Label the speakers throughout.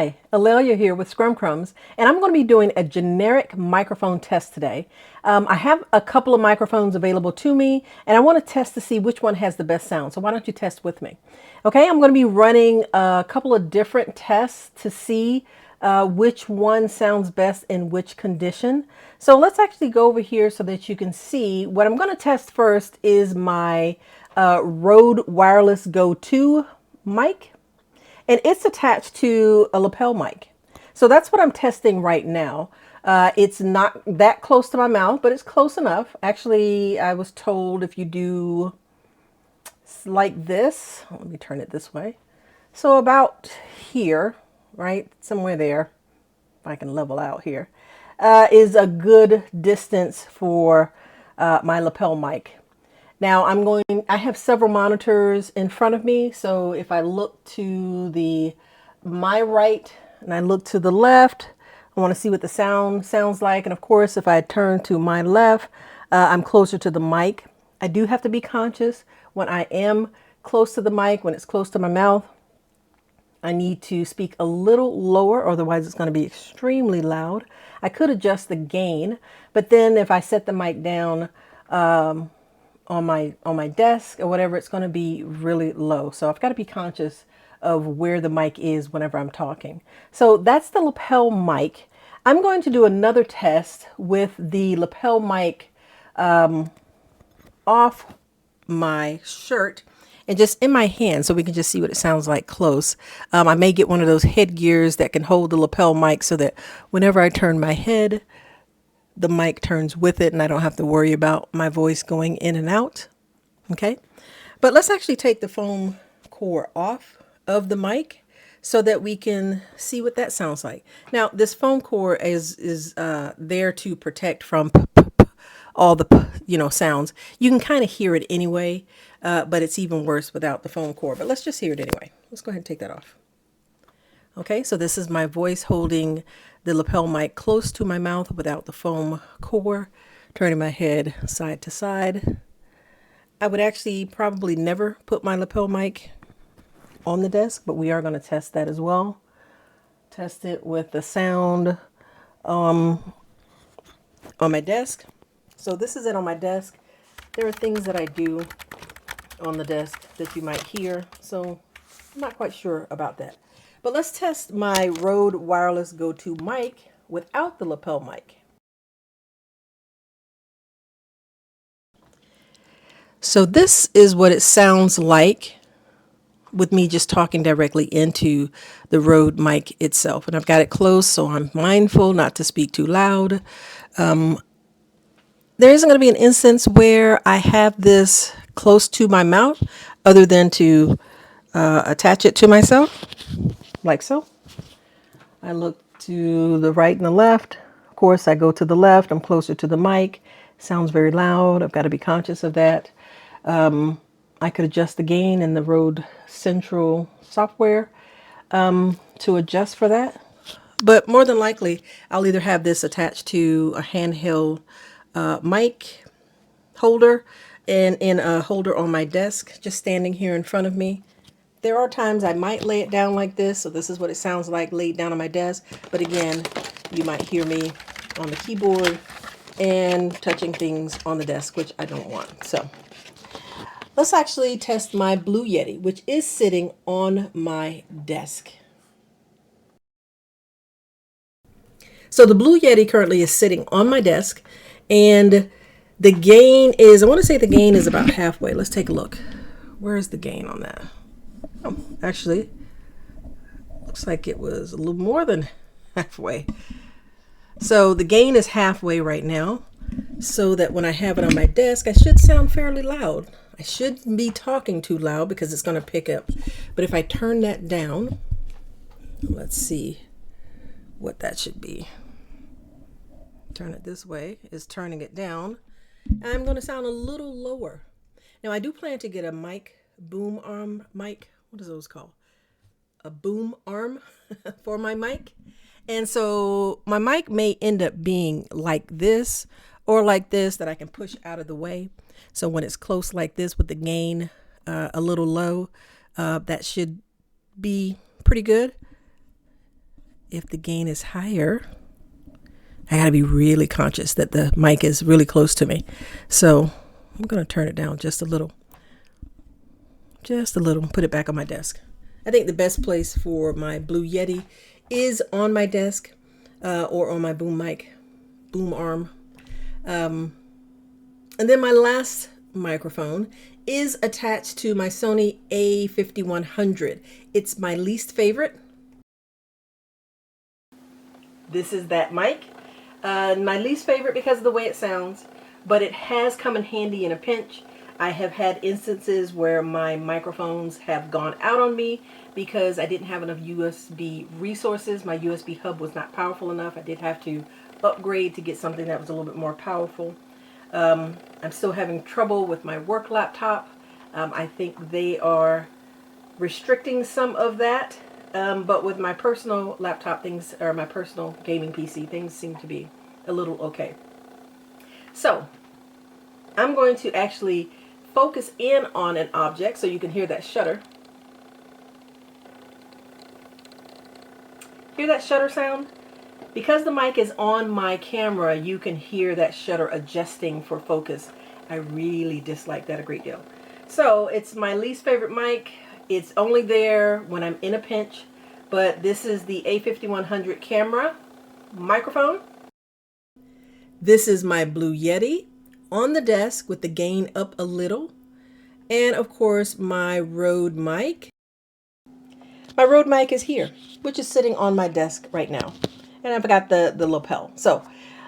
Speaker 1: Hi, Alelia here with Scrum Crumbs, and I'm going to be doing a generic microphone test today. I have a couple of microphones available to me, and I want to test to see which one has the best sound. So why don't you test with me? Okay, I'm going to be running a couple of different tests to see which one sounds best in which condition. So let's actually go over here so that you can see. What I'm going to test first is my Rode Wireless Go 2 mic, and it's attached to a lapel mic. So that's what I'm testing right now. It's not that close to my mouth, but it's close enough. Actually, I was told if you do like this, let me turn it this way. So about here, right, somewhere there, if I can level out here, is a good distance for my lapel mic. Now I have several monitors in front of me. So if I look to my right and I look to the left, I want to see what the sound sounds like. And of course, if I turn to my left, I'm closer to the mic. I do have to be conscious when I am close to the mic, when it's close to my mouth. I need to speak a little lower, otherwise it's going to be extremely loud. I could adjust the gain, but then if I set the mic down, on my desk or whatever, it's going to be really low. So I've got to be conscious of where the mic is whenever I'm talking. So that's the lapel mic. I'm going to do another test with the lapel mic off my shirt and just in my hand so we can just see what it sounds like close. I may get one of those headgears that can hold the lapel mic so that whenever I turn my head, the mic turns with it and I don't have to worry about my voice going in and out. Okay. But let's actually take the foam core off of the mic so that we can see what that sounds like. Now, this foam core is there to protect from all the sounds. You can kind of hear it anyway, but it's even worse without the foam core. But let's just hear it anyway. Let's go ahead and take that off. Okay, so this is my voice holding the lapel mic close to my mouth without the foam core, turning my head side to side. I would actually probably never put my lapel mic on the desk, but we are going to test that as well. Test it with the sound on my desk. So this is it on my desk. There are things that I do on the desk that you might hear, so I'm not quite sure about that. But let's test my Rode Wireless Go 2 mic without the lapel mic. So this is what it sounds like with me just talking directly into the Rode mic itself. And I've got it close, so I'm mindful not to speak too loud. There isn't going to be an instance where I have this close to my mouth other than to attach it to myself, like so. I look to the right and the left. Of course, I go to the left. I'm closer to the mic. Sounds very loud. I've got to be conscious of that. I could adjust the gain in the Rode Central software to adjust for that. But more than likely, I'll either have this attached to a handheld mic holder and in a holder on my desk, just standing here in front of me. There are times I might lay it down like this, so this is what it sounds like laid down on my desk. But again, you might hear me on the keyboard and touching things on the desk, which I don't want. So let's actually test my Blue Yeti, which is sitting on my desk. So the Blue Yeti currently is sitting on my desk, and the gain is, I want to say the gain is about halfway. Let's take a look. Where is the gain on that? Oh, actually, looks like it was a little more than halfway. So the gain is halfway right now, so that when I have it on my desk, I should sound fairly loud. I shouldn't be talking too loud because it's going to pick up. But if I turn that down, let's see what that should be. Turn it this way is turning it down. I'm going to sound a little lower. Now I do plan to get a mic, boom arm mic. What is those called? A boom arm for my mic. And so my mic may end up being like this or like this that I can push out of the way. So when it's close like this with the gain a little low, that should be pretty good. if the gain is higher, I gotta be really conscious that the mic is really close to me. So I'm gonna turn it down just a little, put it back on my desk. I think the best place for my Blue Yeti is on my desk or on my boom arm. And then my last microphone is attached to my Sony a5100. It's my least favorite. This is that mic. My least favorite because of the way it sounds, but it has come in handy in a pinch. I have had instances where my microphones have gone out on me because I didn't have enough USB resources. My USB hub was not powerful enough. I did have to upgrade to get something that was a little bit more powerful. I'm still having trouble with my work laptop. I think they are restricting some of that. But with my personal laptop, my personal gaming PC, things seem to be a little okay. So I'm going to actually focus in on an object so you can hear that shutter. Hear that shutter sound? Because the mic is on my camera, you can hear that shutter adjusting for focus. I really dislike that a great deal. So it's my least favorite mic. It's only there when I'm in a pinch, but this is the a5100 camera microphone. This is my Blue Yeti on the desk with the gain up a little. And of course my Rode mic. My Rode mic is here, which is sitting on my desk right now. And I've got the lapel. So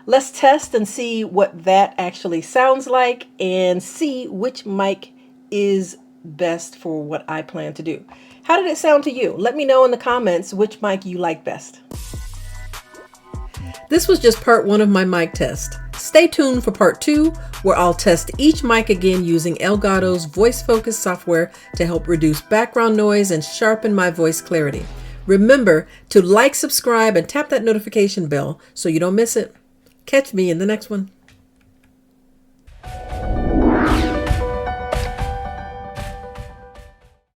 Speaker 1: let's test and see what that actually sounds like and see which mic is best for what I plan to do. How did it sound to you? Let me know in the comments which mic you like best. This was just part 1 of my mic test. Stay tuned for part 2, where I'll test each mic again using Elgato's voice focus software to help reduce background noise and sharpen my voice clarity. Remember to like, subscribe, and tap that notification bell so you don't miss it. Catch me in the next one.